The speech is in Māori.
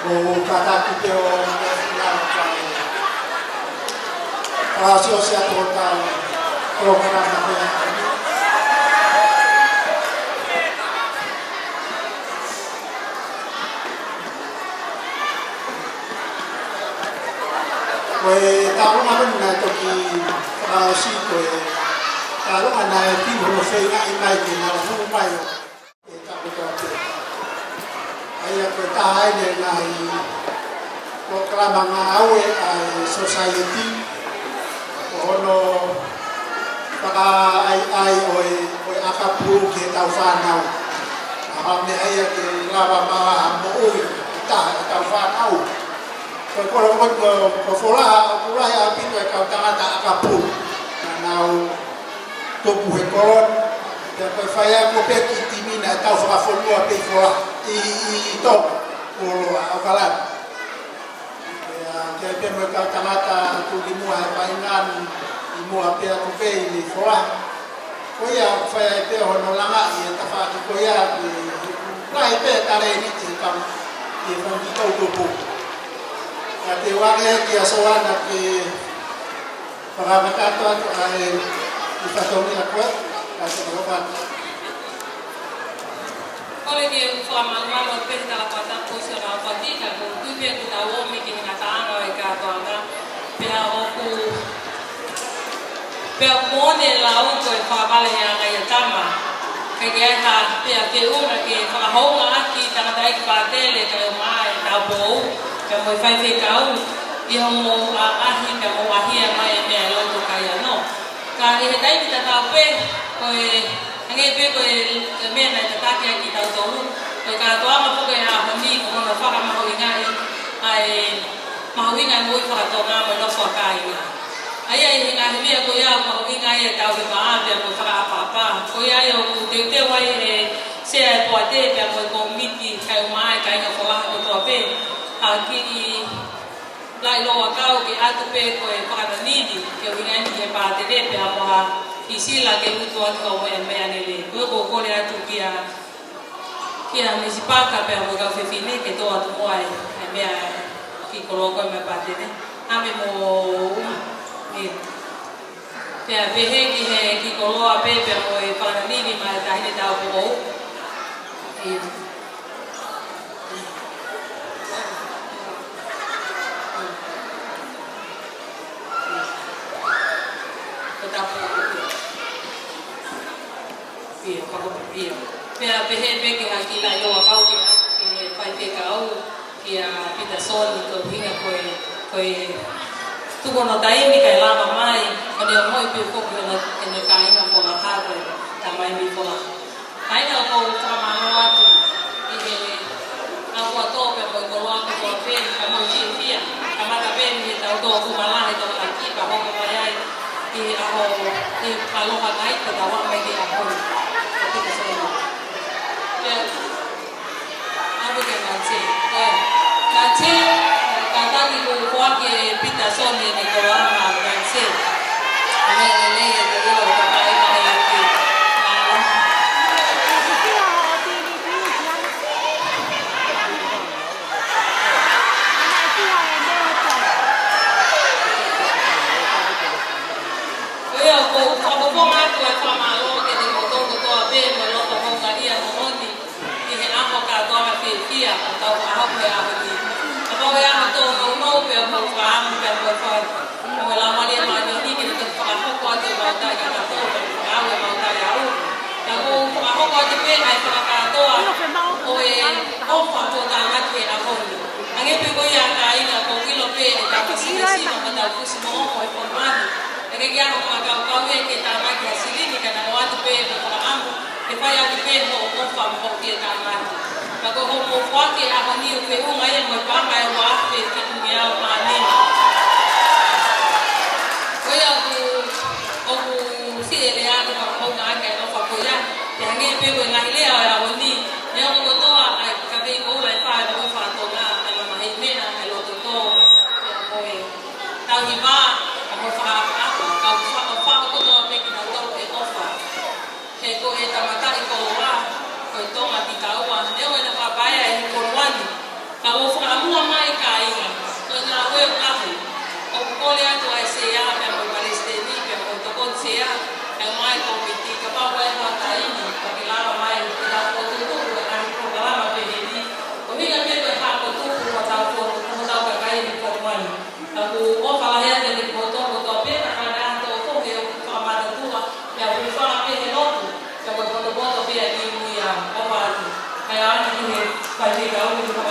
o kataki te o Asio se atorta programa pe Pues tahu apa na toki si ko tahu ana ti ho fe na imai ki na ho mai tahu to ai ko tai de na programa ngawe ai society ono para ai oi akapu ke tau fanau ame ai ke lava ma mo oi tau fanau kalau ko fola ya pintu ka tangata akapu nau topu he kolon ya ko faya ko pe timina tau fa folua pe fola I top polo akalan ya ke mo ka tangata tu limu ha paingan imu ape ko pe ni fola ko ya faya pe hono langa ya tafa ko ya lai pe tare ni kam ye mo ki topu Ate wale ki asoana ki paramakato ay ipatomi ako kasi naman. Kole ki flamama pesta la pata poso na fatika ko tubia ko tawo mi ki ngataanga e ka toanga pea oku pea mone la o ko fa vale ya ya tama ke ha pea ke una ke fa honga ki tanga dai pa tele ke mai ta bo ke mo fai fe kau I homo ahi ke mo ahi mai me lo to kaya no ka e dai kita ta pe ko nge pe ko me na ta ta ki ta to ko ka to ma ko ya ho ni ko na fa ma ho ngai ai ma ho ngai mo fa to na mo lo so kai ai ai ngai me ko ya ma ho ngai ta ko ba pe mo fa pa ko ya yo te wai se to te pe mo ko miti kai mai kai na fa ko to pe ki lai lo akau ki atu pe ko e para nidi ke wingan ki pa te pe apa isila ke mutu atu o e me anele ko ko le atu kia me sipaka pe mo ka fe fine ke to atu moai e me ki ko lo ko me pa te ne ame mo ni pe pe he ki ko lo pe pe mo e para nidi ma ta hine ta o Pea pehe peke haki la yo akau ke pai te kau kia pita soni to hinga koe tuko no taimi kai lava mai kone o moi pe koku ene ka inga pola hako ta mai mi pola aina o kou whamano atu I he aku ato pe koe kolo aku toa pen ka mo chi fia ka mata pen he tau toa kumalahe toa ka kipa hoko mai ai I aho I paloha kai ta tawa mai ke aho pita soni Aku ke nanti kata di kuat ke pita soni ni kalau orang nanti ane ane yang jadi lo pakai pakai ke Oya aku pun aku sama lo ke di motor tu apa lo pun kaya mo Fia atau ahok ya hati. Apa ya atau mau pe mau faham pe mau faham. Mau lama dia maju ni kita tu faham ko tu mau tak ya tak tahu. Mau mau tak ya. Aku faham ko tu pe ai faham ka tu. Oi, faham tu tak nak ke aku. Angin pe ko ya kai na ko kilo pe tak sini mau tak ku semua ko format. Lagi dia mau kau ke tak nak ke sini ni kana waktu pe faham. Pe ya pe mau faham ko ke tak nak. Ako homo kwake ako ni pe unga ye mo pa mai wa pe ki ngia mani. Oya ku si ele ya ko ko nga ke no fa ko ya. Ya nge pe ko nga ile ya wa ni. Ne ko to ka be ko lai fa ko fa to nga ana ma he me na lo to to. Ya ko e. Ta hi ba ako fa ka ko to pe ki na to e ofa. Ke ko e tamata ko wa ko to ma ti ka wa ne wa na pa ya e ko wani. Kalau kamu whai te kau, te